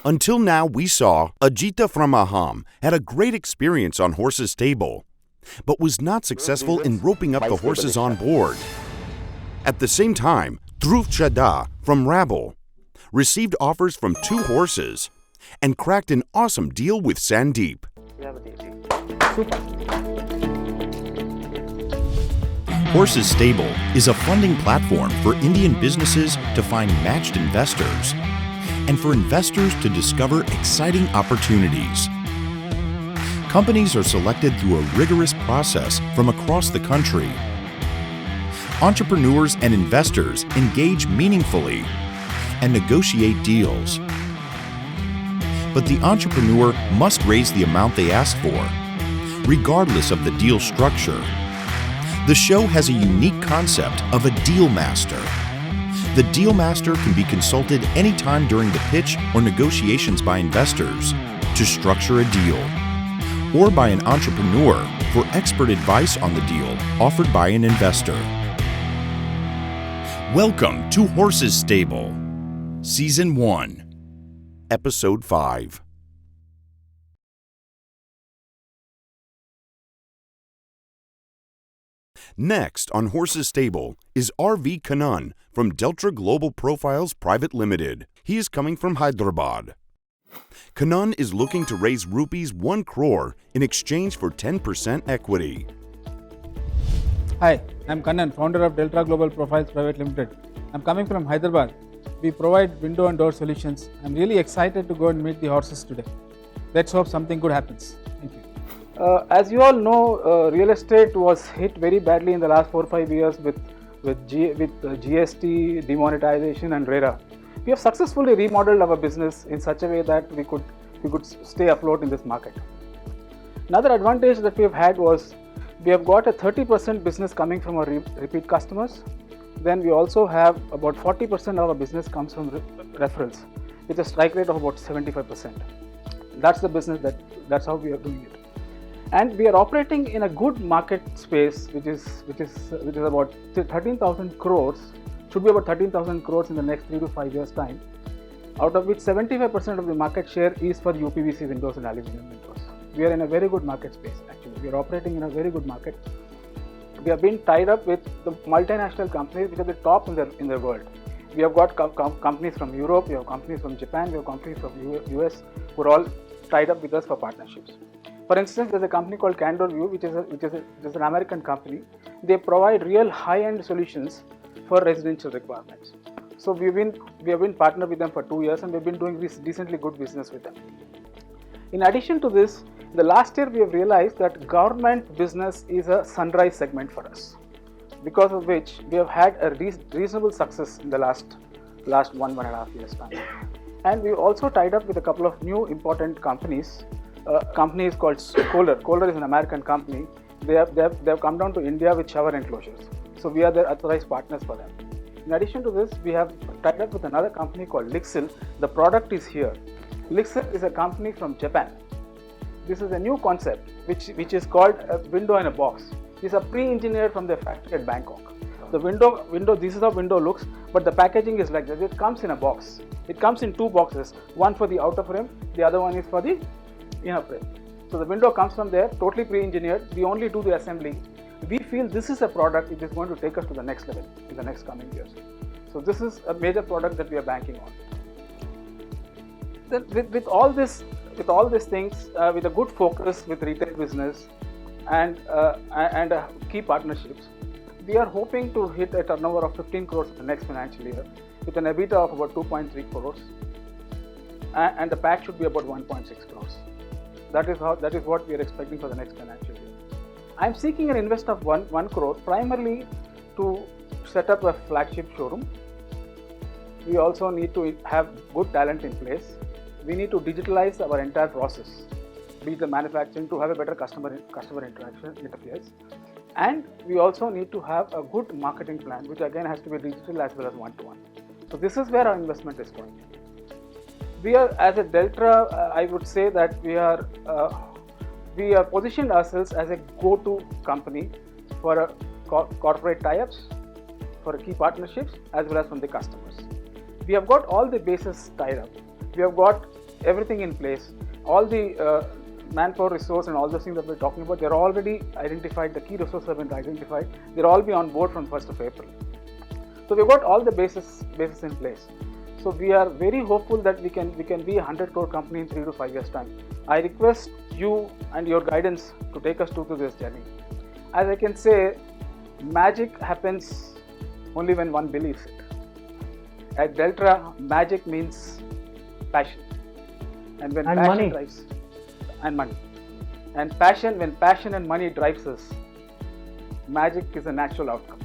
Until now, we saw Ajita from Aham had a great experience on horse's stable, but was not successful in roping up the horses on board. At the same time, Dhruv Chadha from Rabble received offers from 2 horses and cracked an awesome deal with Sandeep. Super. Horses Stable is a funding platform for Indian businesses to find matched investors and for investors to discover exciting opportunities. Companies are selected through a rigorous process from across the country. Entrepreneurs and investors engage meaningfully and negotiate deals. But the entrepreneur must raise the amount they ask for, regardless of the deal structure. The show has a unique concept of a deal master. The deal master can be consulted anytime during the pitch or negotiations by investors to structure a deal, or by an entrepreneur for expert advice on the deal offered by an investor. Welcome to Horses Stable, Season 1, Episode 5. Next on Horses Stable is R.V. Kannan from Delta Global Profiles Private Limited. He is coming from Hyderabad. Kannan is looking to raise rupees 1 crore in exchange for 10% equity. Hi, I'm Kannan, founder of Delta Global Profiles Private Limited. I'm coming from Hyderabad. We provide window and door solutions. I'm really excited to go and meet the horses today. Let's hope something good happens. Thank you. As you all know, real estate was hit very badly in the last 4-5 years with GST, demonetization and RERA. We have successfully remodeled our business in such a way that we could stay afloat in this market. Another advantage that we have had was we have got a 30% business coming from our repeat customers. Then we also have about 40% of our business comes from referrals, with a strike rate of about 75%. That's the business that's how we are doing it. And we are operating in a good market space, which is about 13,000 crores. Should be about 13,000 crores in the next 3 to 5 years time. Out of which 75% of the market share is for UPVC windows and aluminum windows. We are in a very good market space. Actually, we are operating in a very good market. We have been tied up with the multinational companies which are the top in the world. We have got companies from Europe, we have companies from Japan, we have companies from US who are all tied up with us for partnerships. For instance, there's a company called Candor View, which is an American company. They provide real high-end solutions for residential requirements. So we have been partnered with them for 2 years, and we've been doing this decently good business with them. In addition to this, the last year we have realized that government business is a sunrise segment for us, because of which we have had a reasonable success in the last 1.5 years time. And we also tied up with a couple of new important companies. Company is called Kohler. Kohler is an American company. They have come down to India with shower enclosures. So we are their authorized partners for them. In addition to this, we have tied up with another company called Lixil. The product is here. Lixil is a company from Japan. This is a new concept which is called a window in a box. These are pre-engineered from their factory at Bangkok. The window, this is how window looks, but the packaging is like this. It comes in a box. It comes in 2 boxes, one for the outer frame, the other one is for the inner frame. So the window comes from there, totally pre-engineered. We only do the assembly. We feel this is a product which is going to take us to the next level in the next coming years. So this is a major product that we are banking on. Then with all these things, with a good focus with retail business and key partnerships, we are hoping to hit a turnover of 15 crores in the next financial year with an EBITDA of about 2.3 crores, and the PAT should be about 1.6 crores. That is what we are expecting for the next financial year. I am seeking an invest of 1 crore primarily to set up a flagship showroom. We also need to have good talent in place. We need to digitalize our entire process, be it the manufacturing, to have a better customer interaction interface. And we also need to have a good marketing plan, which again has to be digital as well as one-to-one. So this is where our investment is going. We are, as a Delta, I would say that we are positioned ourselves as a go-to company for corporate tie-ups, for key partnerships, as well as from the customers. We have got all the bases tied up. We have got everything in place. All the manpower resource and all those things that we're talking about, they're already identified. The key resources have been identified. They'll all be on board from 1st of April. So we've got all the bases in place. So we are very hopeful that we can be a 100 crore company in 3 to 5 years time. I request you and your guidance to take us through this journey. As I can say, magic happens only when one believes it. At Deltra, magic means passion, and when passion money. drives, and money, and passion, when passion and money drives us, magic is a natural outcome.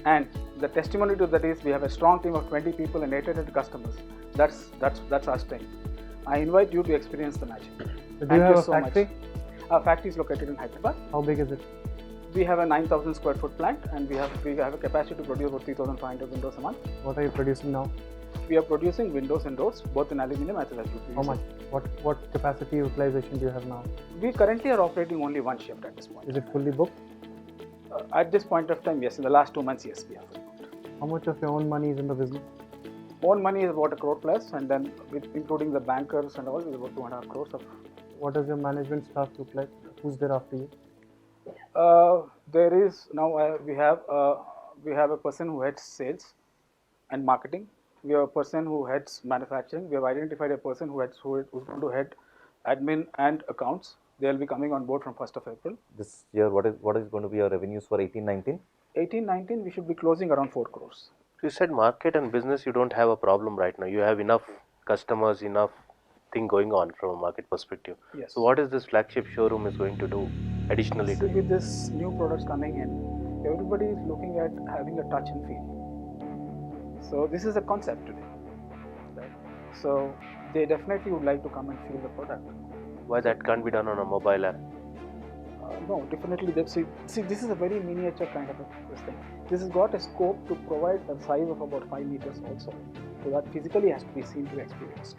And the testimony to that is we have a strong team of 20 people and 800 customers. That's our strength. I invite you to experience the magic. So do you have a factory? Our factory is located in Hyderabad. How big is it? We have a 9,000 square foot plant, and we have a capacity to produce about 3,500 windows a month. What are you producing now? We are producing windows and doors, both in aluminum as well as PVC. How much? What capacity utilization do you have now? We currently are operating only one shift at this point. Is it fully booked? At this point of time, yes. In the last 2 months, yes, we have fully booked. How much of your own money is in the business? Own money is about 1 crore plus, and then including the bankers and all, is about 2.5 crores of. What does your management staff look like? Who's there after you? There is now we have a person who heads sales and marketing. We have a person who heads manufacturing. We have identified a person who's going to head admin and accounts. They'll be coming on board from 1st of April. This year, what is going to be your revenues for 18-19? 18-19, we should be closing around 4 crores. You said market and business, you don't have a problem right now. You have enough customers, enough thing going on from a market perspective. Yes. So what is this flagship showroom is going to do additionally to you? With this new products coming in, everybody is looking at having a touch and feel. So this is a concept today, right? So they definitely would like to come and feel the product. Why that can't be done on a mobile app? No, definitely. See, this is a very miniature kind of this thing. This has got a scope to provide a size of about 5 meters also. So that physically has to be seen to be experienced.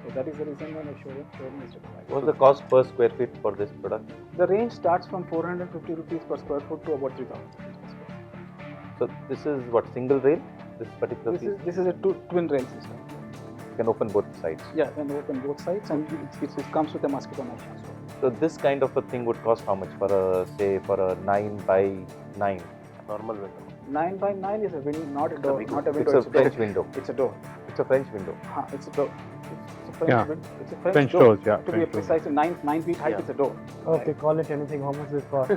So that is the reason why a showroom is required. What's the cost per square feet for this product? The range starts from 450 rupees per square foot to about 3,000 rupees per square foot. So this is what, single rail? This particular piece? This is a twin rail system. You can open both sides. Yeah, can open both sides, and it comes with a mosquito mesh as well. So this kind of a thing would cost how much for a 9 by 9? Normal window. 9 by 9 is a window, not a door, not a window. It's a French window. It's a door. It's a French window. It's a door. It's a French Yeah. window. It's a French, French door. doors, yeah, To be French doors. precise, 9 feet height, Yeah. it's a door. Okay, call it anything. How much does it cost?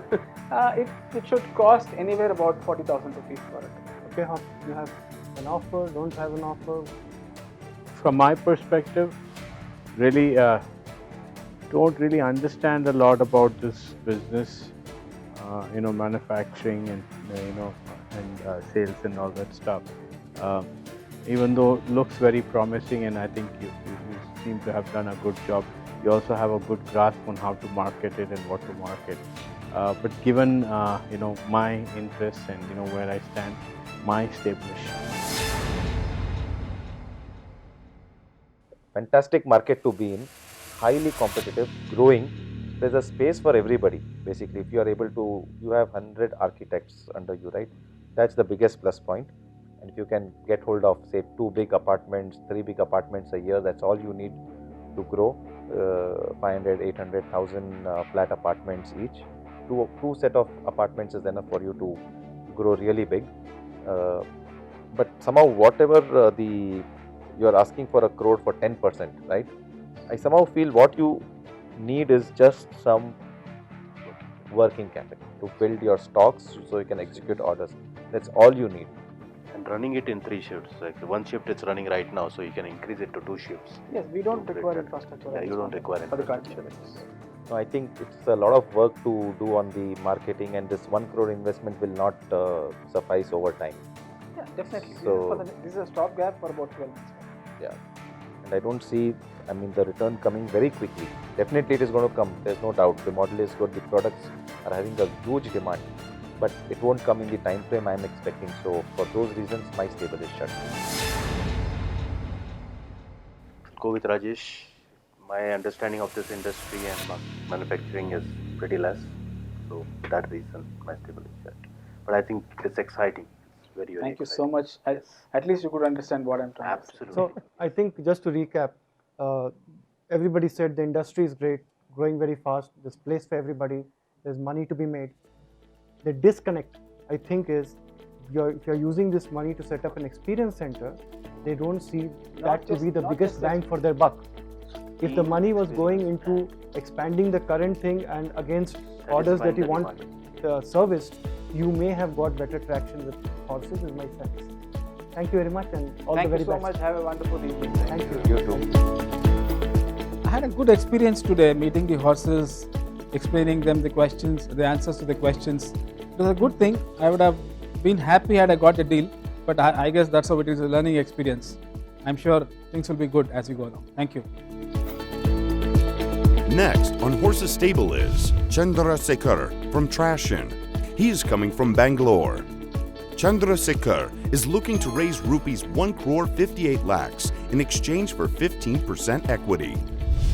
It should cost anywhere about 40,000 rupees for it. Okay, how you have an offer? Don't have an offer? From my perspective, really don't really understand a lot about this business, manufacturing and sales and all that stuff. Even though it looks very promising, and I think you seem to have done a good job, you also have a good grasp on how to market it and what to market. But given my interests and where I stand, my established. Fantastic market to be in, highly competitive, growing. There's a space for everybody. Basically, if you are able to, you have 100 architects under you, right? That's the biggest plus point. And if you can get hold of, say, 2 big apartments, 3 big apartments a year, that's all you need to grow. 500, 800,000 flat apartments each. Two set of apartments is enough for you to grow really big. But somehow, whatever you're asking for 1 crore for 10%, right? I somehow feel what you need is just some working capital to build your stocks so you can execute orders. That's all you need. And running it in 3 shifts. Like one shift it's running right now, so you can increase it to 2 shifts. Yes, we don't require infrastructure. Yeah, you don't require for the infrastructure. culture. No, I think it's a lot of work to do on the marketing, and this 1 crore investment will not suffice over time. Yeah, definitely. So- This is a stopgap for about 12 months. Yeah, and I don't see, the return coming very quickly. Definitely it is going to come, there's no doubt. The model is good, the products are having a huge demand, but it won't come in the time frame I'm expecting. So for those reasons, my stable is shut. Go with Rajesh. My understanding of this industry and manufacturing is pretty less. So for that reason, my stable is shut. But I think it's exciting. It's very, very Thank you so exciting. much. At least you could understand what I'm trying to say. Absolutely. So I think just to recap, everybody said the industry is great, growing very fast, there's place for everybody, there's money to be made. The disconnect, I think, is if you're using this money to set up an experience center, they don't see that to be the biggest bang for their buck. If the money was going into expanding the current thing and against orders that you want serviced, you may have got better traction with horses, is my sense. Thank you very much and all the very best. Thank you so much. Have a wonderful evening. Thank you. You too. I had a good experience today meeting the horses, explaining them the questions, the answers to the questions. It was a good thing. I would have been happy had I got a deal, but I guess that's how it is, a learning experience. I'm sure things will be good as we go along. Thank you. Next on Horse's Stable is Chandrasekhar from Trashin. He is coming from Bangalore. Chandrasekhar is looking to raise rupees 1 crore 58 lakhs in exchange for 15% equity.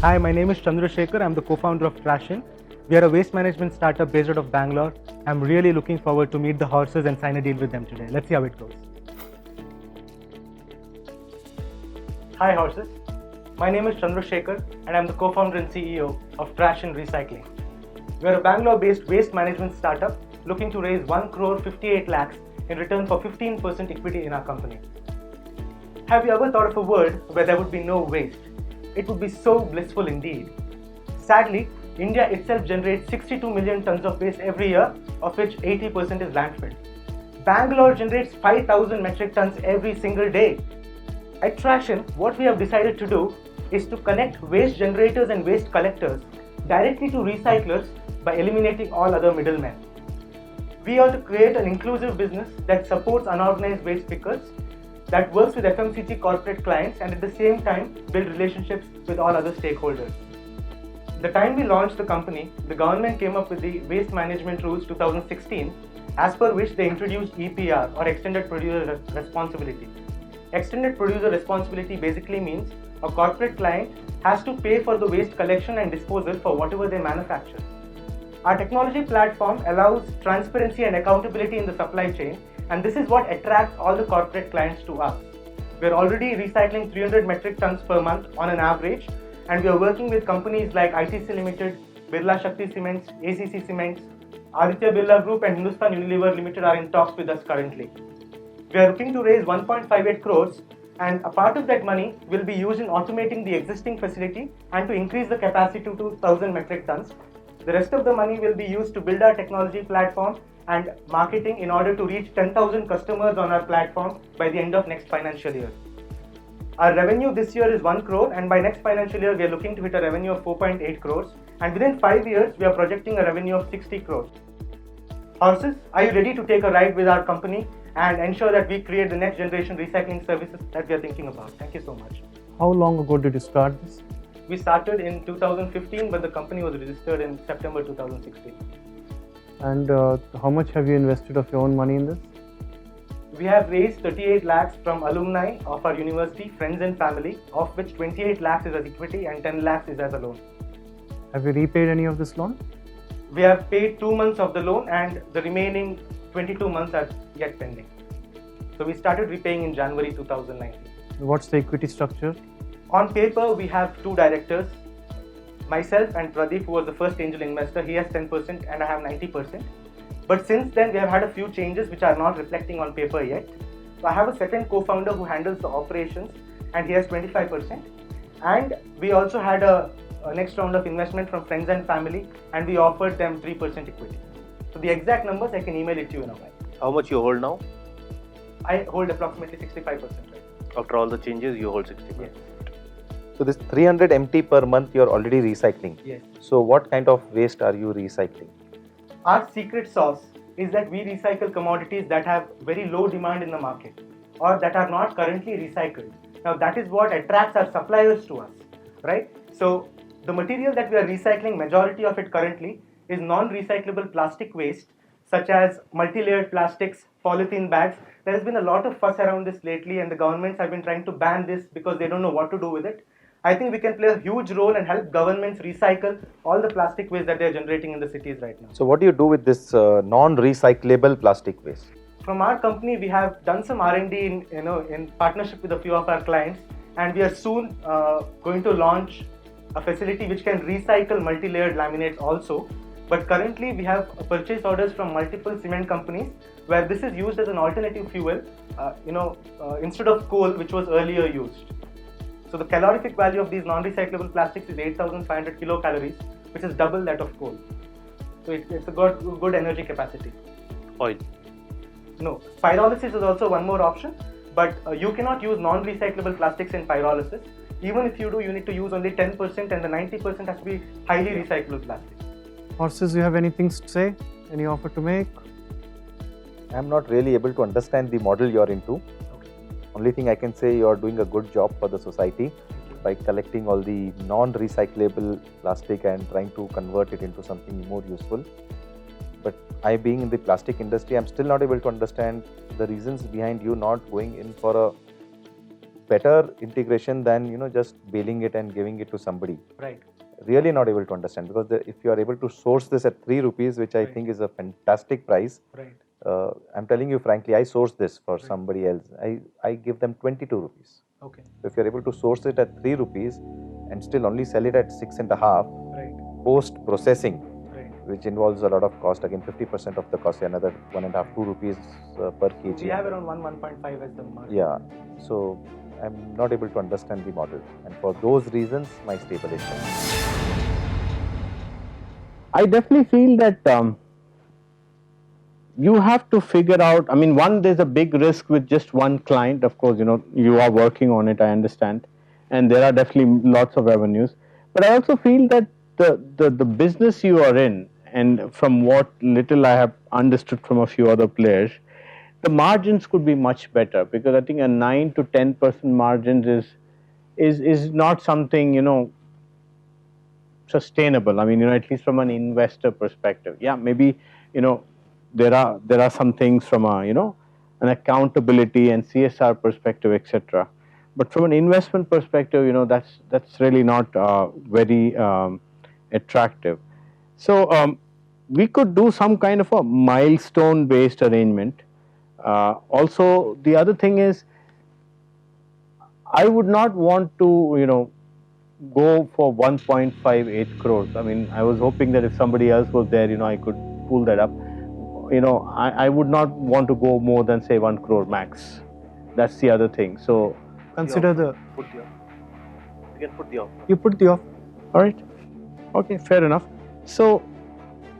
Hi, my name is Chandrasekhar. I'm the co-founder of Trashin. We are a waste management startup based out of Bangalore. I'm really looking forward to meet the horses and sign a deal with them today. Let's see how it goes. Hi horses. My name is Chandrasekhar and I'm the co-founder and CEO of Trashin Recycling. We are a Bangalore-based waste management startup looking to raise 1 crore 58 lakhs in return for 15% equity in our company. Have you ever thought of a world where there would be no waste? It would be so blissful indeed. Sadly, India itself generates 62 million tons of waste every year, of which 80% is landfill. Bangalore generates 5,000 metric tons every single day. At Trashin, what we have decided to do is to connect waste generators and waste collectors directly to recyclers by eliminating all other middlemen. We are to create an inclusive business that supports unorganized waste pickers, that works with FMCG corporate clients, and at the same time build relationships with all other stakeholders. The time we launched the company, the government came up with the Waste Management Rules 2016, as per which they introduced EPR, or Extended Producer Responsibility. Extended Producer Responsibility basically means a corporate client has to pay for the waste collection and disposal for whatever they manufacture. Our technology platform allows transparency and accountability in the supply chain, and this is what attracts all the corporate clients to us. We are already recycling 300 metric tons per month on an average, and we are working with companies like ITC Limited, Birla Shakti Cements, ACC Cements, Aditya Birla Group and Hindustan Unilever Limited are in talks with us currently. We are looking to raise 1.58 crores, and a part of that money will be used in automating the existing facility and to increase the capacity to 2,000 metric tons. The rest of the money will be used to build our technology platform and marketing in order to reach 10,000 customers on our platform by the end of next financial year. Our revenue this year is 1 crore, and by next financial year we are looking to hit a revenue of 4.8 crores, and within 5 years we are projecting a revenue of 60 crores. Horses, are you ready to take a ride with our company and ensure that we create the next generation recycling services that we are thinking about? Thank you so much. How long ago did you start this? We started in 2015, but the company was registered in September 2016. And how much have you invested of your own money in this? We have raised 38 lakhs from alumni of our university, friends and family, of which 28 lakhs is as equity and 10 lakhs is as a loan. Have you repaid any of this loan? We have paid 2 months of the loan and the remaining 22 months are yet pending. So we started repaying in January 2019. What's the equity structure? On paper, we have 2 directors, myself and Pradeep, who was the first angel investor. He has 10% and I have 90%. But since then, we have had a few changes which are not reflecting on paper yet. So I have a second co-founder who handles the operations and he has 25%. And we also had a next round of investment from friends and family, and we offered them 3% equity. So the exact numbers I can email it to you in a while. How much you hold now? I hold approximately 65%. Right? After all the changes, you hold 60%. Yes. So this 300 MT per month you're already recycling. Yes. So what kind of waste are you recycling? Our secret sauce is that we recycle commodities that have very low demand in the market or that are not currently recycled. Now that is what attracts our suppliers to us, right? So the material that we are recycling, majority of it currently, is non-recyclable plastic waste such as multi-layered plastics, polythene bags. There has been a lot of fuss around this lately and the governments have been trying to ban this because they don't know what to do with it. I think we can play a huge role and help governments recycle all the plastic waste that they are generating in the cities right now. So what do you do with this non-recyclable plastic waste? From our company, we have done some R&D in partnership with a few of our clients, and we are soon going to launch a facility which can recycle multi-layered laminates also. But currently we have purchase orders from multiple cement companies where this is used as an alternative fuel, instead of coal, which was earlier used. So the calorific value of these non-recyclable plastics is 8,500 kilocalories, which is double that of coal. So it's a good energy capacity. Oil. No, pyrolysis is also one more option, but you cannot use non-recyclable plastics in pyrolysis. Even if you do, you need to use only 10%, and the 90% has to be highly recyclable plastic. Horses, you have anything to say? Any offer to make? I'm not really able to understand the model you're into. Okay. Only thing I can say, you're doing a good job for the society by collecting all the non-recyclable plastic and trying to convert it into something more useful. But I, being in the plastic industry, I'm still not able to understand the reasons behind you not going in for a better integration than just baling it and giving it to somebody. Right. Really not able to understand, because if you are able to source this at 3 rupees, which I think is a fantastic price. Right. I'm telling you frankly, I source this for somebody else. I give them 22 rupees. Okay. So if you're able to source it at 3 rupees and still only sell it at 6.5, Right. post processing, Right. which involves a lot of cost, again 50% of the cost, another 1.5 2 rupees per kg. We have around 1.5 as the market. Yeah, so I'm not able to understand the model, and for those reasons my stable is shut. I definitely feel that you have to figure out, I mean, one, there's a big risk with just one client. Of course, you are working on it, I understand. And there are definitely lots of avenues. But I also feel that the business you are in, and from what little I have understood from a few other players, the margins could be much better, because I think a 9 to 10% margins is not something, sustainable. I mean, at least from an investor perspective. Yeah, maybe, there are some things from a, an accountability and CSR perspective, etc. But from an investment perspective, that's really not very attractive. So we could do some kind of a milestone-based arrangement. Also, the other thing is, I would not want to, go for 1.58 crores. I mean, I was hoping that if somebody else was there, I could pull that up. I would not want to go more than, say, 1 crore max. That's the other thing. So Consider the. Put the offer. You can put the offer. You put the offer. all right, okay, fair enough. So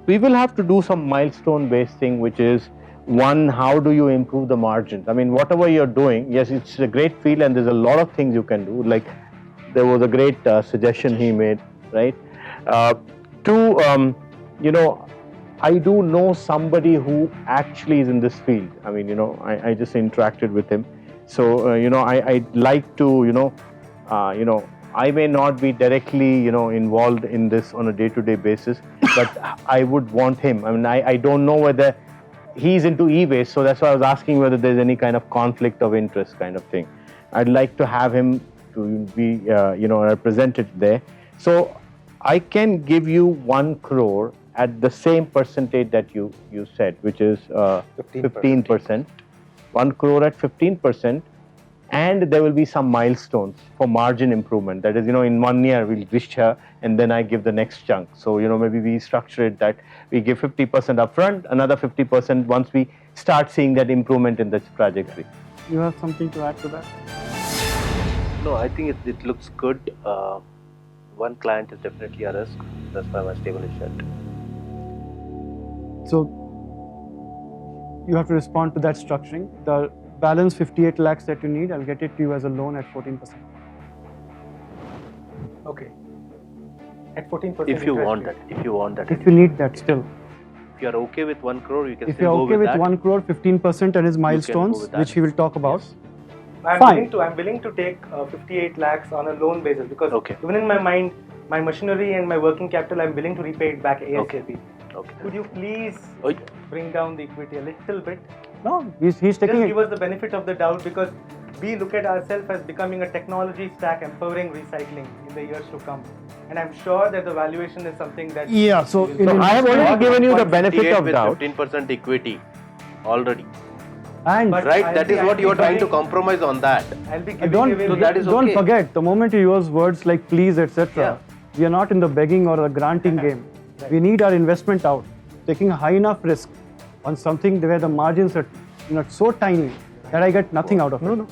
we will have to do some milestone-based thing, which is, one, how do you improve the margins? I mean, whatever you're doing, yes, it's a great field and there's a lot of things you can do. Like, there was a great suggestion he made, right? Two, I do know somebody who actually is in this field. I mean, I just interacted with him. So, I'd like to, I may not be directly, involved in this on a day-to-day basis, but I would want him. I mean, I don't know whether he's into e-waste, so that's why I was asking whether there's any kind of conflict of interest kind of thing. I'd like to have him to be, represented there. So I can give you 1 crore at the same percentage that you said, which is 15%. 1 crore at 15%, and there will be some milestones for margin improvement. That is, in 1 year we'll reach here, and then I give the next chunk. So, maybe we structure it that we give 50% upfront, another 50% once we start seeing that improvement in the trajectory. You have something to add to that? No, I think it looks good. One client is definitely a risk. That's why my stable is shut. So you have to respond to that structuring. The balance 58 lakhs that you need, I'll get it to you as a loan at 14%. Okay. At 14%. If you want that. If you want that. If you need that still. If you are okay with 1 crore, you can If still you're go okay with that. 1 crore, 15% and his go milestones, with that. which he will talk about. Yes. Fine. I'm willing to take 58 lakhs on a loan basis, because Okay. even in my mind, my machinery and my working capital, I'm willing to repay it back ASAP. Okay. Could you please Oi. bring down the equity a little bit? No, he's Just taking give it. us the benefit of the doubt, because we look at ourselves as becoming a technology stack empowering recycling in the years to come. And I'm sure that the valuation is something that... Yeah, so I have already given you the benefit of with doubt. 15% equity already. And But Right? I'll That be is what you are trying to giving- compromise on that. I'll be giving don't away... So that is don't okay. forget, the moment you use words like please, etc., We are not in the begging or the granting game. We need our investment out, taking a high enough risk on something where the margins are so tiny that I get nothing out of it. No.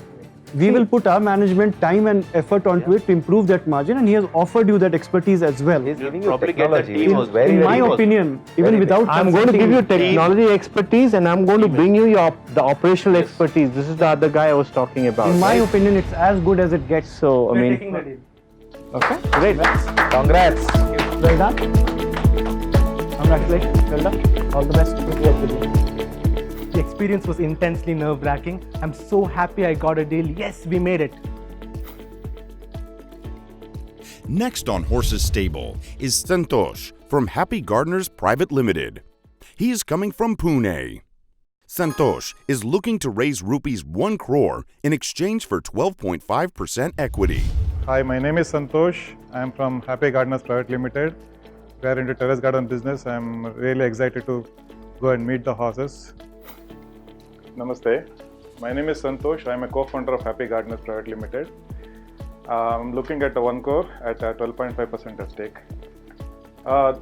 We will put our management time and effort onto it to improve that margin, and he has offered you that expertise as well. He's giving you probably get that technology. team He's also. very, In very my big. opinion, even Very without I'm going to give you consulting- technology expertise and I'm going to bring you the operational expertise. This is the other guy I was talking about. in my right? opinion, it's as good as it gets. So, I We're mean, taking the deal. okay, great. Congrats. Well done. Congratulations. Well done. All the best. Good luck with you. The experience was intensely nerve-wracking. I'm so happy I got a deal. Yes, we made it. Next on Horse's stable is Santosh from Happy Gardeners Private Limited. He is coming from Pune. Santosh is looking to raise rupees 1 crore in exchange for 12.5% equity. Hi, my name is Santosh. I am from Happy Gardeners Private Limited. We are into terrace garden business. I am really excited to go and meet the horses. Namaste. My name is Santosh. I am a co-founder of Happy Gardeners Private Limited. I'm looking at 1 crore at 12.5% at stake.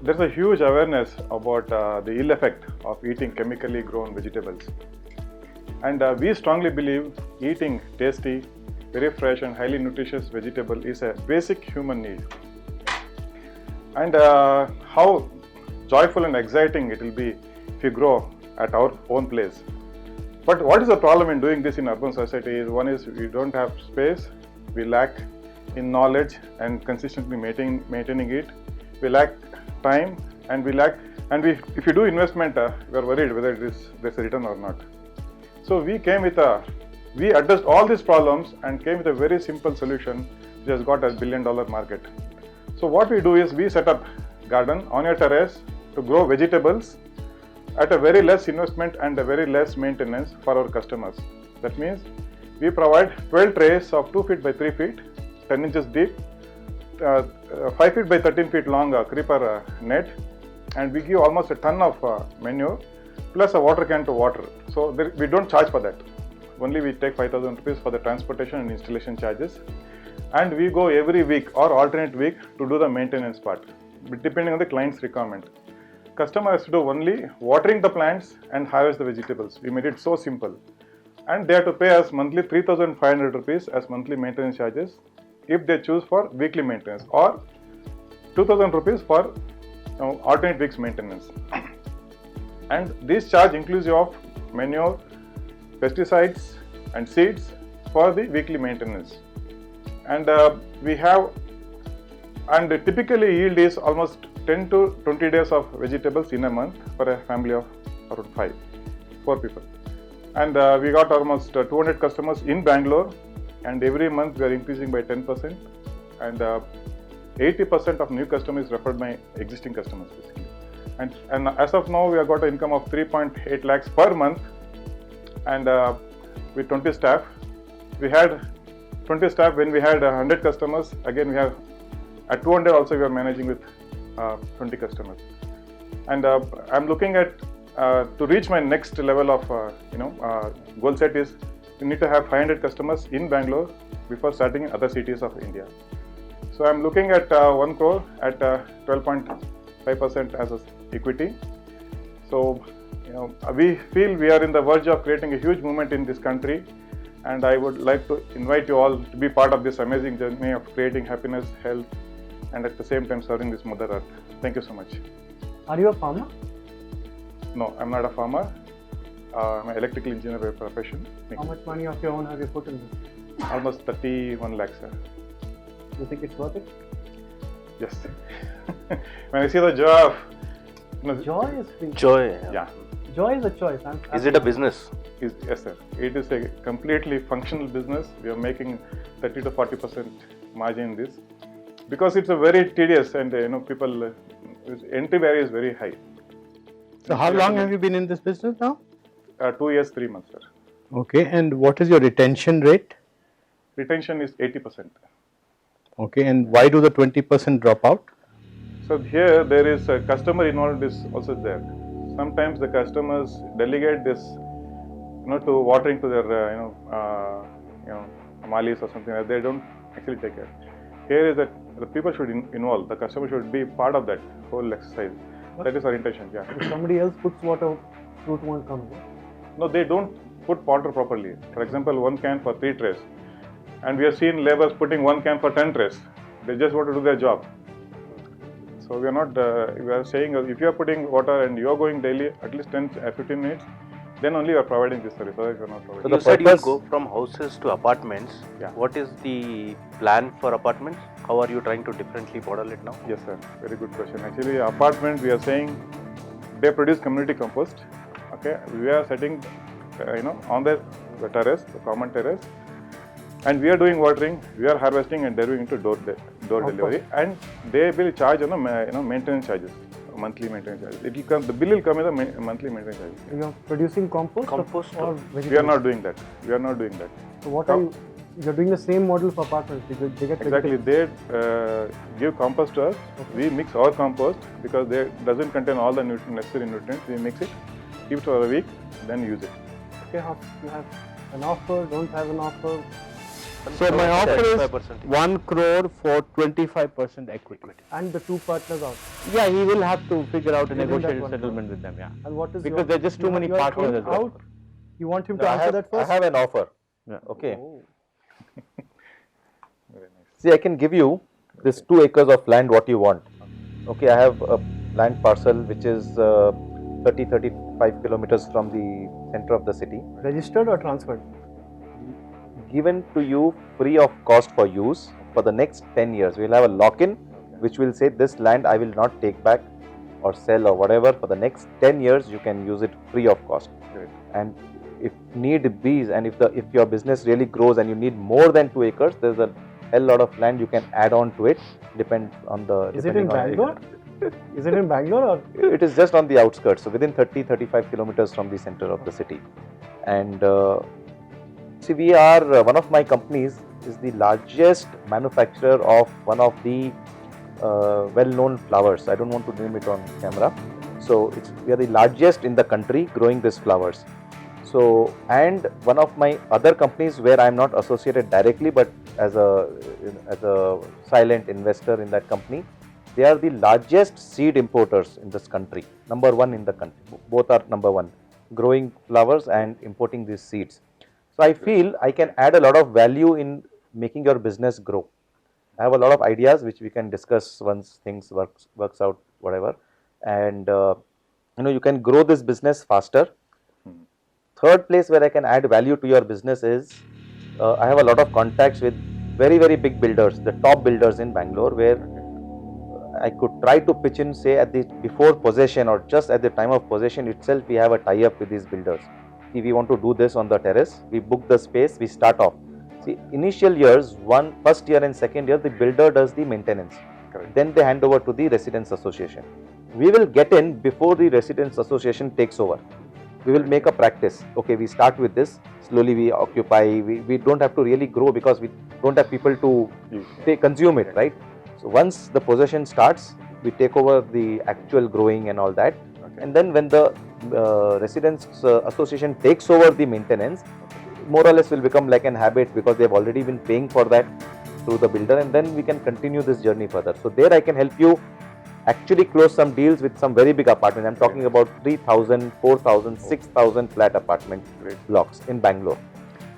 There's a huge awareness about the ill effect of eating chemically grown vegetables. And we strongly believe eating tasty, very fresh and highly nutritious vegetable is a basic human need. And how joyful and exciting it will be if you grow at our own place. But what is the problem in doing this in urban society is, one is we don't have space, we lack in knowledge and consistently maintaining it, we lack time, and if you do investment, we are worried whether there's a return or not. So we addressed all these problems and came with a very simple solution which has got a $1 billion market. So what we do is we set up garden on your terrace to grow vegetables at a very less investment and a very less maintenance for our customers. That means we provide 12 trays of 2 feet by 3 feet, 10 inches deep, 5 feet by 13 feet long creeper net, and we give almost a ton of manure plus a water can to water. So we don't charge for that. Only we take 5,000 rupees for the transportation and installation charges. And we go every week or alternate week to do the maintenance part, depending on the client's requirement. Customer has to do only watering the plants and harvest the vegetables. We made it so simple. And they have to pay us monthly 3,500 rupees as monthly maintenance charges if they choose for weekly maintenance, or 2,000 rupees for alternate weeks maintenance. And this charge inclusive of manure, pesticides and seeds for the weekly maintenance. And typically yield is almost 10 to 20 days of vegetables in a month for a family of around 4 people. And we got almost 200 customers in Bangalore, and every month we are increasing by 10%, and 80% of new customers referred by existing customers basically. And as of now we have got an income of 3.8 lakhs per month, and with 20 staff. We had 20 staff when we had 100 customers. Again we have at 200 also we are managing with 20 customers. And I'm looking at to reach my next level of goal set is you need to have 500 customers in Bangalore before starting in other cities of India. So I'm looking at 1 crore at 12.5% as equity. So we feel we are in the verge of creating a huge movement in this country, and I would like to invite you all to be part of this amazing journey of creating happiness, health, and at the same time serving this Mother Earth. Thank you so much. Are you a farmer? No, I'm not a farmer. I'm an electrical engineer by profession. How much money of your own have you put in this? Almost 31 lakhs, sir. Do you think it's worth it? Yes. When I see the joy of Joy is free. Joy. yeah, Joy is a choice. Is it a business? yes sir. It is a completely functional business. We are making 30 to 40% margin in this because it's a very tedious and people entry barrier is very high. So how long have you been in this business now? 2 years, 3 months, sir. Okay, and what is your retention rate? Retention is 80%. Okay, and why do the 20% drop out? So here there is a customer involved is also there. Sometimes the customers delegate this, to watering to their, malis or something like that. They don't actually take care. here is that the people should involve, the customer should be part of that whole exercise. That is our intention, yeah. If somebody else puts water, fruit won't come. No, they don't put water properly. For example, 1 can for 3 trays. And we have seen laborers putting 1 can for 10 trays. They just want to do their job. So we are not, we are saying if you are putting water and you are going daily at least 10, 15 minutes, then only you are providing this service. Otherwise you are not providing. So you said you go from houses to apartments. Yeah. What is the plan for apartments? How are you trying to differently model it now? Yes, sir. Very good question. Actually, apartment we are saying they produce community compost. Okay, we are setting, on the terrace, the common terrace, and we are doing watering, we are harvesting and delivering into door delivery, and they will charge maintenance charges, monthly maintenance charges. It will come, the bill will come as a monthly maintenance charges. You are producing compost, or vegetables? We are not doing that. We are not doing that. So what are you? You are doing the same model for apartments. They get exactly. They give compost to us. Okay. We mix our compost because they doesn't contain all the necessary nutrients. We mix it, keep it for a week, then use it. Okay, you have an offer, don't have an offer. So my offer is 1 crore for 25% equity. And the 2 partners out. Yeah, he will have to figure out a negotiated settlement with them. Yeah. And what is because there are just too many partners as well. You want him to answer that first? I have an offer. Yeah. Okay. Oh. Very nice. See, I can give you this 2 acres of land. What you want? Okay, I have a land parcel which is 30-35 kilometers from the center of the city. Registered or transferred? Given to you free of cost for use for the next 10 years. We will have a lock-in which will say this land I will not take back or sell or whatever. For the next 10 years you can use it free of cost. Great. And if need be, and if your business really grows and you need more than 2 acres, there is a hell lot of land you can add on to it. Depends on the. Is it in Bangalore? Is it in Bangalore or? It is just on the outskirts, so within 30-35 kilometers from the center of the city. And see, we are one of my companies is the largest manufacturer of one of the well-known flowers. I don't want to name it on camera. So we are the largest in the country growing these flowers. So, and one of my other companies where I am not associated directly, but as a silent investor in that company, they are the largest seed importers in this country. Number 1 in the country. Both are number 1, growing flowers and importing these seeds. So I feel I can add a lot of value in making your business grow. I have a lot of ideas which we can discuss once things works out, whatever. And you can grow this business faster. Third place where I can add value to your business is I have a lot of contacts with very, very big builders, the top builders in Bangalore, where I could try to pitch in, say before possession or just at the time of possession itself, we have a tie-up with these builders. If we want to do this on the terrace, we book the space, we start off. See, initial years, first year and second year, the builder does the maintenance. Correct. Then they hand over to the residents association. We will get in before the residents association takes over. We will make a practice. Okay, we start with this, slowly we occupy, we don't have to really grow because we don't have people to consume it, right? So once the possession starts, we take over the actual growing and all that. Okay. And then when the residents association takes over the maintenance, more or less will become like an habit because they have already been paying for that through the builder, and then we can continue this journey further. So there I can help you actually close some deals with some very big apartments. I'm talking about 3,000, 4,000, 6,000 flat apartment blocks in Bangalore.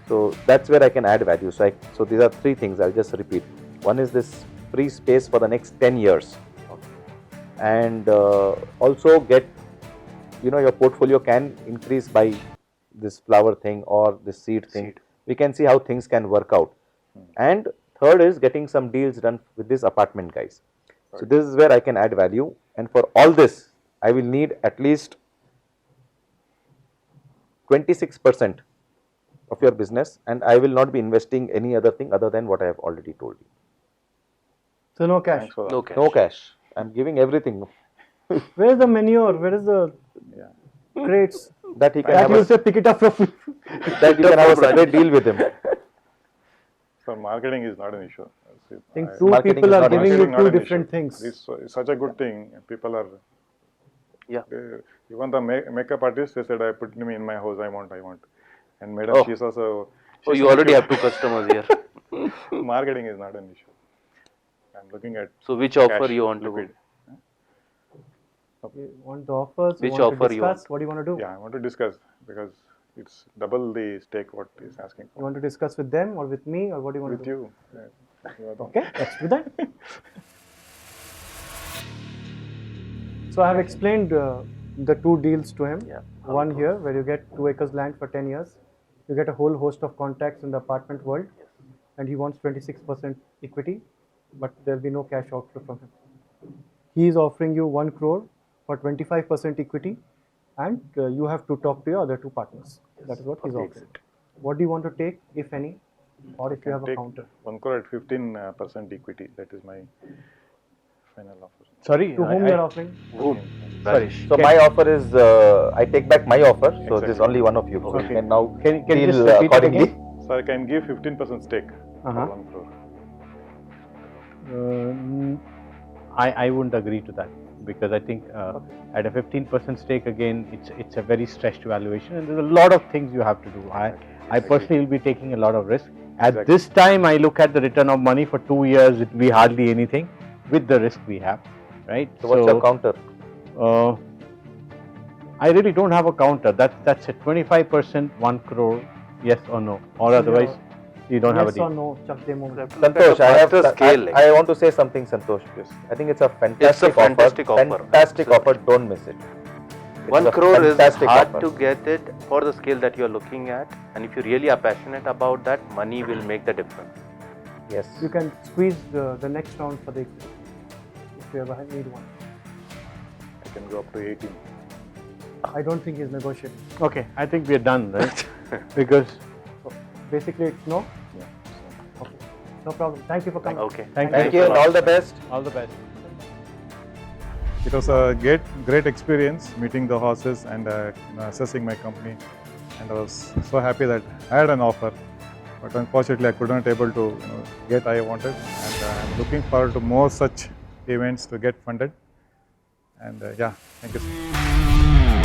So that's where I can add value. So these are 3 things. I'll just repeat. One is this free space for the next 10 years, and also get, your portfolio can increase by this flower thing or this seed thing. We can see how things can work out. And third is getting some deals done with these apartment guys. So this is where I can add value, and for all this I will need at least 26% of your business, and I will not be investing any other thing other than what I have already told you. So no cash. No cash. No cash. I'm giving everything. Where is the manure? Where is the crates? That he can That have you a, say pick it up from. that you can have a separate deal with him. So marketing is not an issue. I think 2 Marketing people is are not giving you marketing not 2 an different issue. things. It's such a good thing. People are. Yeah. Even the makeup artist, they said, I put me in my house. I want. And madam, she's also. Oh, you already have 2 customers here. Marketing is not an issue. I'm looking at. So which offer cash, you want to liquid. You want the offers? Which you want offer to you discuss? want? What do you want to do? Yeah, I want to discuss because it's double the stake what he's asking You for. want to discuss with them or with me or what do you want With to do? you. You are the- Okay, let's do that. So I have explained the two deals to him. Yeah. One here where you get 2 acres land for 10 years. You get a whole host of contacts in the apartment world, and he wants 26% equity, but there will be no cash outflow from him. He is offering you 1 crore for 25% equity, and you have to talk to your other two partners. That is what he's offering. What do you want to take, if any, or if you have a Take counter? 1 crore at 15% equity. That is my final offer. Sorry, To whom you are offering? Whom? Sorry. Rajesh. So my offer is, I take back my offer. So this is Exactly. only one of you. So you Okay. can now Can you deal just repeat it accordingly. again? So I can give 15% stake for Uh-huh. 1 crore. I wouldn't agree to that because I think at a 15% stake again, it's a very stretched valuation, and there's a lot of things you have to do. I personally will be taking a lot of risk. At Exactly. this time, I look at the return of money for 2 years; it will be hardly anything with the risk we have, right? So what's your counter? I really don't have a counter. That's a 25%, 1 crore, yes or no, or otherwise you don't have a Yes or deal. no? Chuck them over. Santosh, scale. I want to say something, Santosh. Yes. I think it's a fantastic, fantastic offer. Fantastic Absolutely. offer. Don't miss it. It's 1 a crore is fantastic hard offer. to get it for the scale that you are looking at, and if you really are passionate about that, money will make the difference. Yes. You can squeeze the next round for the equity if you ever need one. I can go up to 18. I don't think he's negotiating. Okay, I think we are done, right? Because So basically, it's no. Yeah. Okay, no problem. Thank you for coming. Okay. Thank you and all the best. all the best. It was a great experience meeting the horses and assessing my company, and I was so happy that I had an offer, but unfortunately I could not able to get I wanted, and I'm looking forward to more such events to get funded. And yeah, thank you.